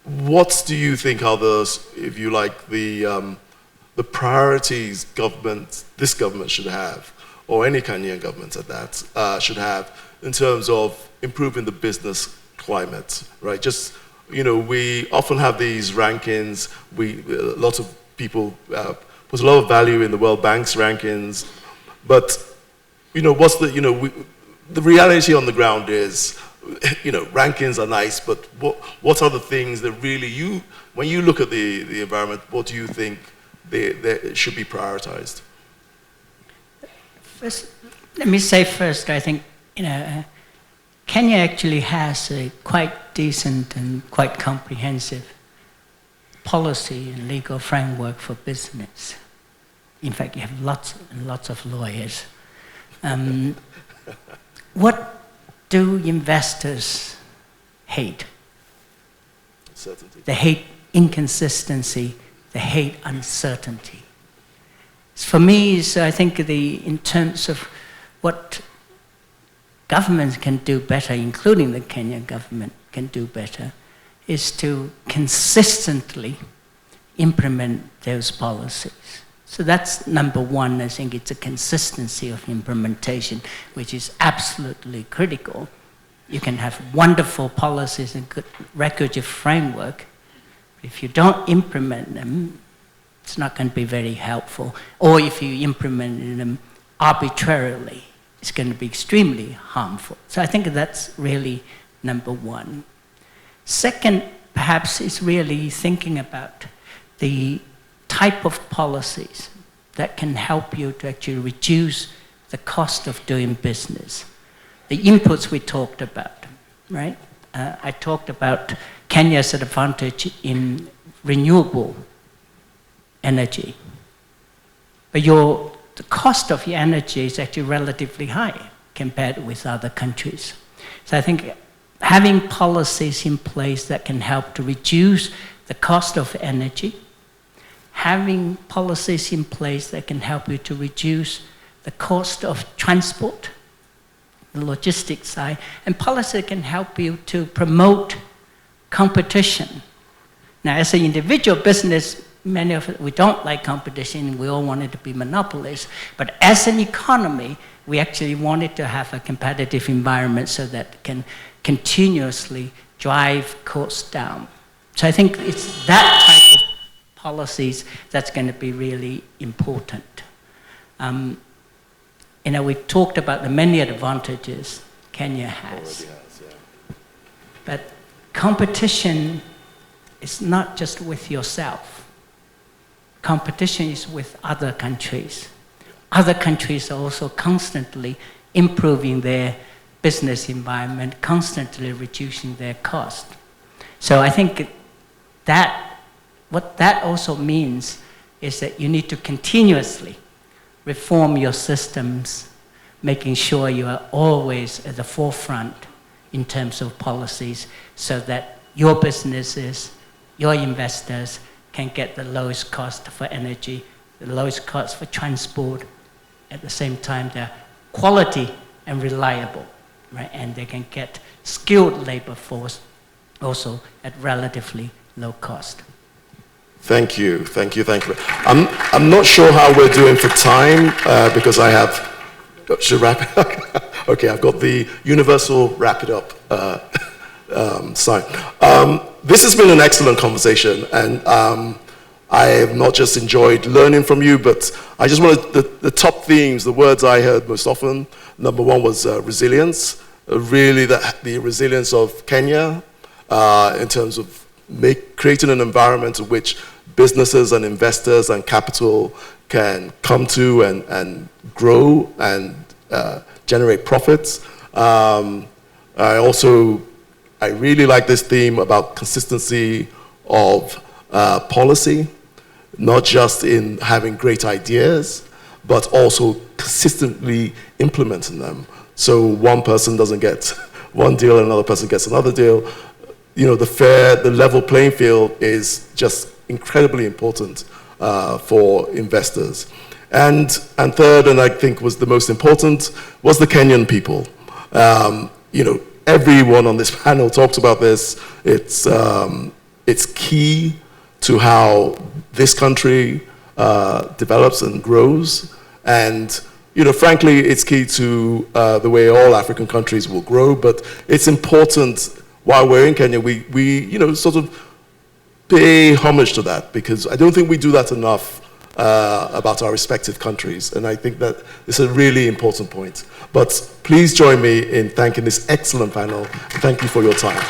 what do you think are if you like, the priorities this government should have, or any Kenyan government at that, should have in terms of improving the business climate, right? Just, we often have these rankings. Lots of people put a lot of value in the World Bank's rankings, but what's the reality on the ground is, rankings are nice, but what are the things that really when you look at the environment, what do you think they should be prioritized? First, let me say first, I think, Kenya actually has a quite decent and quite comprehensive policy and legal framework for business. In fact, you have lots and lots of lawyers. What do investors hate? Certainty. They hate inconsistency, they hate uncertainty. For me, I think in terms of what governments can do better, including the Kenyan government can do better, is to consistently implement those policies. So that's number one. I think it's a consistency of implementation, which is absolutely critical. You can have wonderful policies and good regulatory framework. If you don't implement them, it's not going to be very helpful. Or if you implement them arbitrarily, it's going to be extremely harmful. So I think that's really number one. Second, perhaps, is really thinking about the type of policies that can help you to actually reduce the cost of doing business. The inputs we talked about, right? I talked about Kenya's advantage in renewable energy. But the cost of your energy is actually relatively high compared with other countries. So I think having policies in place that can help to reduce the cost of energy, having policies in place that can help you to reduce the cost of transport, the logistics side, and policy can help you to promote competition. Now, as an individual business, many of us, we don't like competition, we all want it to be monopolies, but as an economy, we actually wanted to have a competitive environment so that can continuously drive costs down. So I think it's that type of policies that's going to be really important. We talked about the many advantages Kenya has. But competition is not just with yourself. Competition is with other countries. Other countries are also constantly improving their business environment, constantly reducing their cost. So I think what that also means is that you need to continuously reform your systems, making sure you are always at the forefront in terms of policies so that your businesses, your investors can get the lowest cost for energy, the lowest cost for transport. At the same time, they're quality and reliable, right? And they can get skilled labor force also at relatively low cost. Thank you. I'm not sure how we're doing for time because I have. Should wrap it up? Okay, I've got the universal wrap it up sign. This has been an excellent conversation, and I have not just enjoyed learning from you, but I just wanted the top themes, the words I heard most often. Number one was resilience, really the resilience of Kenya in terms of creating an environment in which businesses and investors and capital can come to and grow and generate profits. I really like this theme about consistency of policy, not just in having great ideas, but also consistently implementing them. So one person doesn't get one deal and another person gets another deal. The level playing field is just incredibly important for investors. And third, and I think was the most important, was the Kenyan people. Everyone on this panel talked about this. It's It's key to how this country develops and grows. And, frankly, it's key to the way all African countries will grow. But it's important, while we're in Kenya, we sort of pay homage to that, because I don't think we do that enough about our respective countries. And I think that it's a really important point. But please join me in thanking this excellent panel. Thank you for your time.